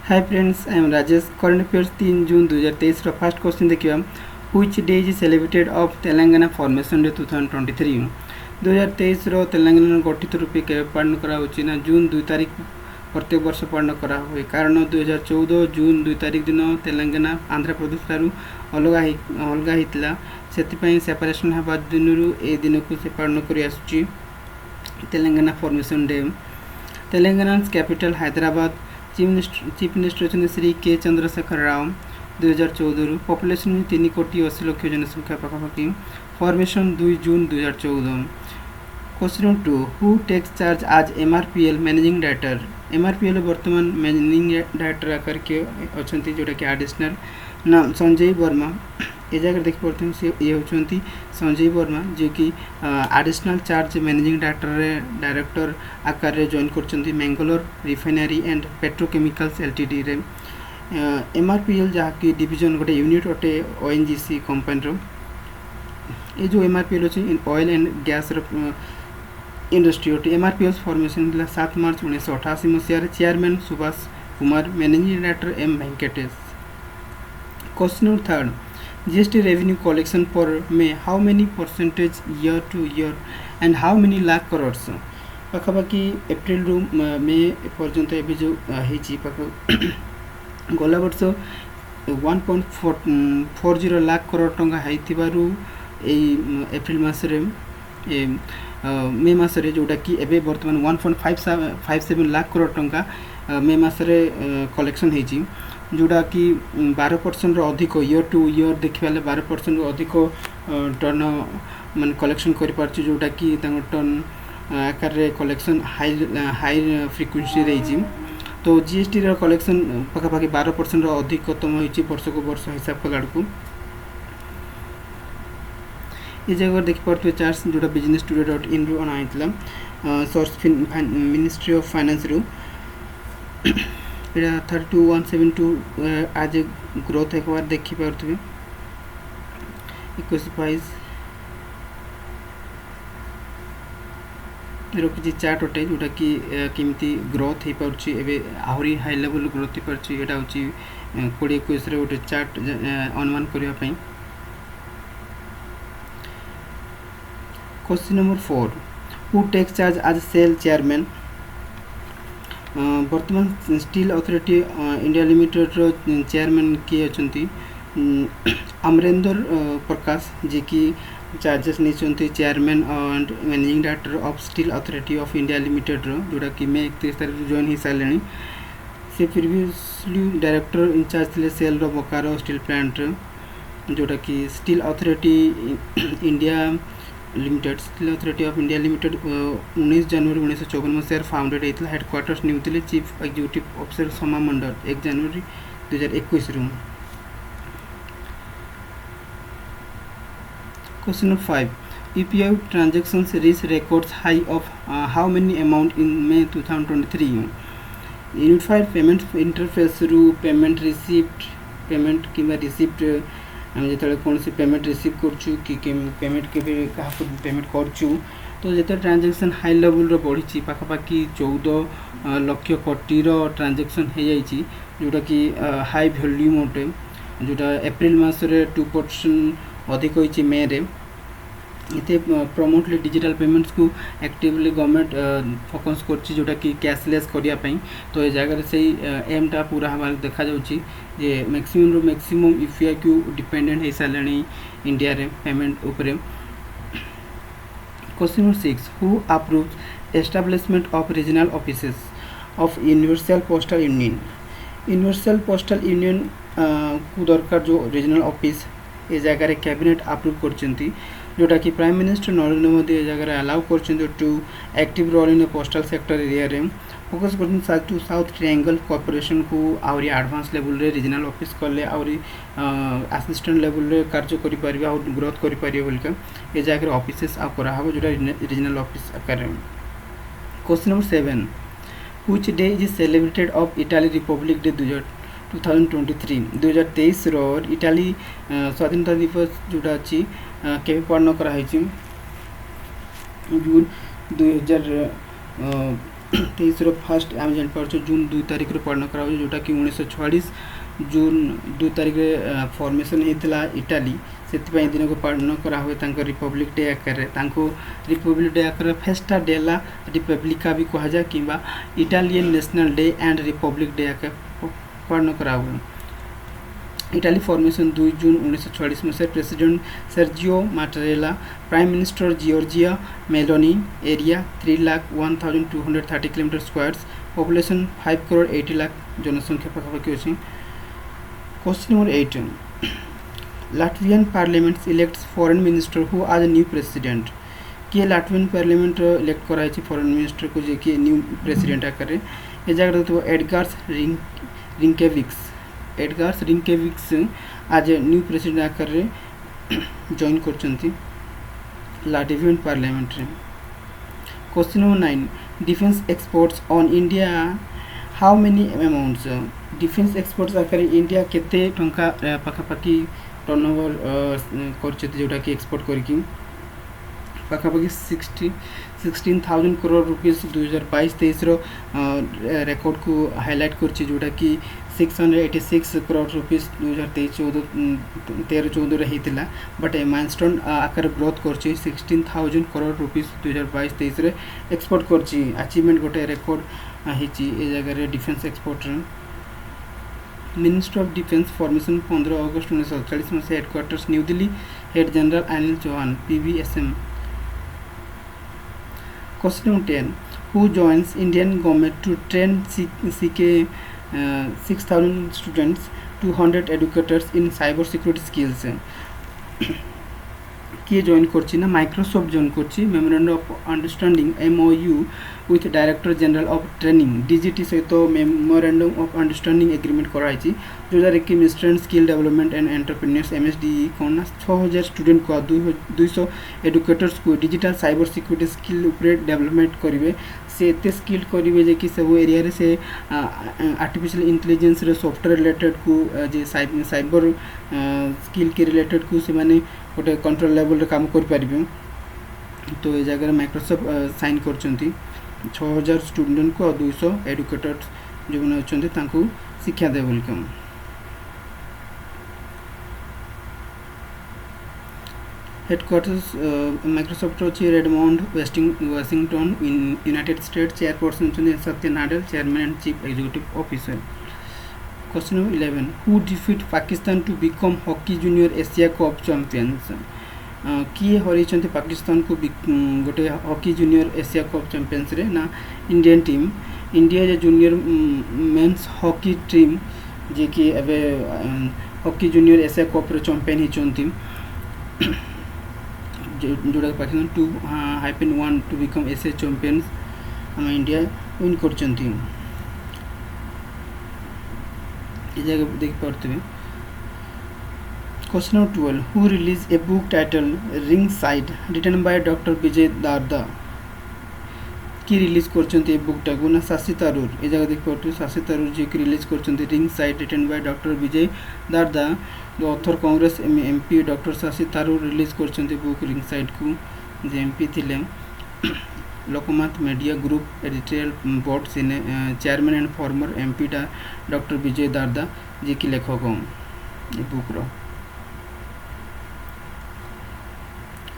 Hi friends, I am Rajesh. Current affairs 3 June 2023 रो first question देखिए। Which day is celebrated of Telangana formation day 2023। 2023 रो तेलंगाना गठित रूपे के पालन करा होची ना जून 2 तारिख प्रत्येक वर्ष पालन करा हुए। कारण 2014 जून 2 तारिख दिन तेलंगाना आंध्र प्रदेश ठारू अलगा हितला, सेति सेपरेशन हबा दिनरू ए दिन को से पालन करी आसुची Telangana formation day. Telangana capital Hyderabad. Chief minister Shri के चंद्रशेखर राव। 2014 पॉपुलेशन 3 कोटी 80 लाख जनसंख्या पाखापाखि। Formation 2 June 2014। Question 2 who takes charge आज MRPL मैनेजिंग डायरेक्टर। MRPL वर्तमान मैनेजिंग डायरेक्टर आकर के अच्छा जोटा कि एडिशनल नाम संजय वर्मा। ये जगह देख पाते हैं ये होती संजय वर्मा जो कि एडिशनल चार्ज मैनेजिंग डायरेक्टर आकार रे जॉइन कर Mangalore refinery and petrochemicals LTD रे। MRPL जहाँकि डिविजन गोटे यूनिट अटे ONGC कंपनी ये जो MRPL अच्छे ऑयल एंड गैस इंडस्ट्री अटे। MRPL फॉर्मेशन 7 मार्च 1988 मसीह। Chairman Subhash Kumar, managing director M Venkatesh. Question 3 GST revenue collection per May, how many percentage year to year and how many lakh crores? पाखापाखि April रु May पर्यंत एबे जो हेची गला वर्ष 1.40 लाख करोड़ टंका हेतिबारु एप्रिल मासरे मे मासरे जोटा कि एबे वर्तमान 1.57 लाख करोड़ टंका मे मासरे कलेक्शन हेची, जोटा कि 12% अधिक ईयर टू ईयर देखा 12% अधिक टर्न मान कलेक्शन कर पार्छ, जोटा कि टर्न आकार कलेक्शन हाई फ्रिक्वेंसी रही। तो GST रो कलेक्शन पाखापाखि 12% अधिकतम होती वर्ष को वर्ष हिसाब कला को। ये जगह देख पार्थे चार्ज जोटा business-today.in रु अनाइतला सोर्स मिनिस्ट्री ऑफ फाइनेंस रु 32172 आज ग्रोथ एक बार देखी पार्थे 21 रखी चार्ट अटे जोटा कि केमती ग्रोथ हो पार्छ आहरी हाई लेवल ग्रोथ हो पार्छ। यहाँ हूँ 2021 गोटे चार्ट अनुमान करने। Question number 4 who takes charge आज सेल चेयरमैन। वर्तमान स्टील अथॉरिटी इंडिया लिमिटेड रो चेयरमैन किए अच्छा अमरेंद्र प्रकाश जी की चार्जेस नहीं chairman and managing director of steel authority of India limited रो, जोटा कि मे 31 तारीख जॉइन हो सारे। से प्रीवियसली डायरेक्टर इंचार्ज थे सेल रो बोकारो स्टील प्लांट, जोटा कि steel authority India limited steel authority of India limited 19 January 1954 Masih founded होता। Headquarters New Delhi. Chief executive officer समा मंडल 1 जनवरी 2021 रु। Question 5 PPI transactions reach records high of how many amount in May 2023? Unified payment interface रु payment receipt payment किंवा receipt आम जो कौन सी payment receive करूँ कि पेमेंट के पेमेंट करूँ तो जो ट्रांजेक्शन हाई लेवल बढ़ी पाखापाखि 14 लाख कोटी ट्रांजेक्शन हो जाइए, जोटा कि हाई वॉल्यूम अटे, जोटा एप्रिल मसरे 2% अधिक होती मे रे। इतने प्रमोटली डिजिटल पेमेंट्स को एक्टिवली गवर्नमेंट फोकस कर जोटा कि कैशलेस करने। तो ये जगह से एमटा पूरा हमारे देखा जे मैक्सिमम रो मैक्सिमम यूपीआई को डिपेंडेंट हो सारे इंडिया रे पेमेंट उपरे। Question number 6 who approves establishment of regional offices of universal postal union. Universal postal union को दरकार जो रीजनल ऑफिस ये जगह कैबिनेट अप्रूव कर, जोटा कि प्राइम मिनिस्टर नरेंद्र मोदी ये जगह अलाउ कर to active role in postal sector area रे। फोकस कर south to south triangle cooperation को आहरी एडवांस लेवल रे रीजनल ऑफिस कले आहरी असिस्टेंट लेवल रे कार्य करि परिबे और ग्रोथ करि परिबे बोलके ये जगह ऑफिसेस आ करा हबो जोटा रीजनल ऑफिस आकार। Question number 7 which day is celebrated of Italy republic day 2023। 2023 रो इटाली स्वाधीनता दिवस जोटा अच्छी के पालन कराई जून 2023 23 फास्ट आम जापार जून 2 तारिख पालन करा जोटा कि 1946 जून 2 तारिख फॉर्मेशन होता इटाली से दिन को पालन करा हुए रिपब्लिक डे आकार रिपब्लिक डे आकार फेस्टा डेला रिपब्लिका भी कह जाए कि Italian national day and republic day आकार पालन करा हुए। इटाली फॉर्मेशन 2 जून 1946 मसीह president Sergio Mattarella prime minister Giorgia Meloni area 3,01,230 kilometre squares population 5 crore 80 lakh जनसंख्या पाखापाखि अच्छी। Question number 8 Latvian parliament elects foreign minister who आज न्यू प्रेसिडेंट किए लाटवियन पार्लियामेंट इलेक्ट कराई फॉरेन मिनिस्टर को जे कि न्यू प्रेसिडेंट आकार ये जगह तो एडगार्स रिंकेविक्स आज न्यू प्रेसिडेंट आकार जॉइन कर लाटवियन पार्लियामेंट रे। Question number 9 defence exports on India how many amounts defence exports आकार इंडिया केते टंका पाखापाखि टर्नओवर करछथि जोटा कि एक्सपोर्ट करकी पाखापाखि 16,000 करोड़ रुपीस 2022-23 रेकॉर्ड को हाईलाइट करछि जोटा कि 686 करोड़ रुपीस 2023-14 होता बट माइलस्टोन आकार ग्रोथ करछि 16,000 करोड़ रुपीस 2022-23 एक्सपोर्ट करछि अचीवमेंट गोटे रेकॉर्ड हिची ए जगह defence export minister of defence formation 15 August 1947 में headquarters New Delhi head general Anil Chauhan PVSM। Question number 10 who joins Indian government to train CK 6,000 students 200 educators in cyber security skills किए join करछि ना Microsoft join करछि memorandum of understanding MOU with director general of training DGT सहित memorandum of understanding agreement कराई जो कि minister and skill development and entrepreneurs MSDE कौन 6,000 student को 200 एडुकेटर्स को डिजिटल साइबर सिक्योरिटी स्किल उपरे डेवलपमेंट करेंगे से एत स्किल्ड करेंगे जे कि सब एरिया रे से आर्टिफिशियल इंटेलिजेंस रे सॉफ्टवेयर रिलेटेड को जे साइबर स्किल के रिलेटेड को से माने गोटे कंट्रोल लेवल रे काम कर पारिबे। तो ये जगह माइक्रोसॉफ्ट साइन करचंती 6,000 स्टूडेंट को 200 एडुकेटर्स जो मैंने अच्छे तांको शिक्षा दे बोल कम। हेडक्वार्टर्स माइक्रोसॉफ्ट अच्छी Redmond Washington in united state chairperson Satya Nadella chairman and chief executive officer. Question number 11 who defeat Pakistan to become hockey junior Asia cup champions किए हरई पाकिस्तान को गोटे hockey junior Asia cup champions रे ना इंडियन टीम इंडिया जे junior men's hockey team जे कि एबे हॉकी जूनियर एशिया कप रे चैंपियन हिचंती जोड़ा Pakistan 2-1 to become Asia champions हम इंडिया विन करचंती ये जगह देख पारते। Question number 12 who release a book title ringside written by doctor Vijay Darda कि रिलीज करचंती ए बुक टाको ना शशि तरूर ए जगह देख पारते शशि तरूर जी की रिलीज करचंती ringside written by doctor Vijay Darda जो author Congress MP doctor Shashi Tharoor release करचंती बुक रिंग साइड को जे MP थिले Lokmat media group editorial board chairman and former MP doctor Vijay Darda ji की लेखक ये बुक रो।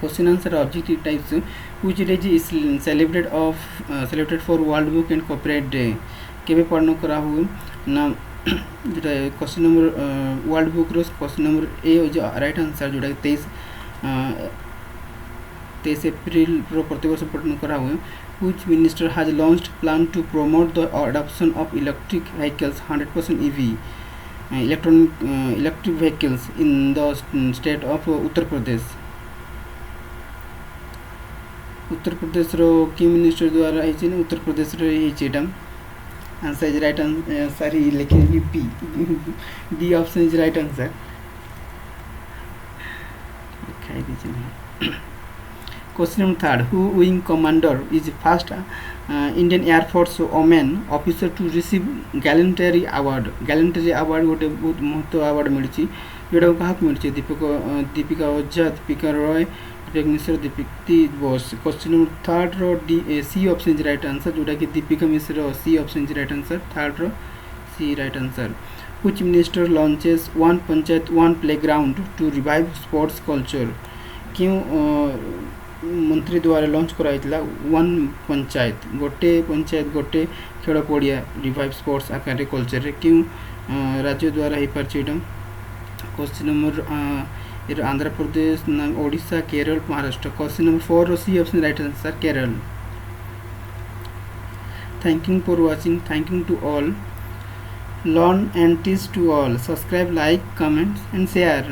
Question answer objective types which day is celebrated for world book and copyright day केबे पालन करा हुए ना जोटा क्वेश्चन नंबर वर्ल्ड बुक रो क्वेश्चन नंबर ए जो राइट आंसर जोटा 23 अप्रैल रो प्रतिवर्ष पालन करा हुए which minister has launched plan to promote the adoption of electric vehicles 100% EV electric vehicles in the state of Uttar Pradesh रो की मिनिस्टर द्वारा है उत्तर प्रदेश रो है आंसर इज राइट आंसर ही लेकिन UP D option is right answer दिखाई दीजिए। Question number 3 who wing commander is first Indian air force women officer to receive gallantry award गोटे बहुत महत्व अवार्ड मिली जोटा क्या मिली Deepika Ojha Deepika Roy Mishra Deepti Bose question number third रो D C option is right answer जोटा कि Deepika Mishra C option is right answer third रो C right answer which minister launches one panchayat one playground to revive sports culture क्यों मंत्री द्वारा लॉन्च कराइला वन पंचायत गोटे खेल पड़िया रिवाइव स्पोर्ट्स आकार कल्चर रे क्यों राज्य द्वारा हो party question number Andhra Pradesh Odisha Kerala Maharashtra question number 4 C option right answer Kerala thanking for watching thanking to all learn and teach to all subscribe like comment and share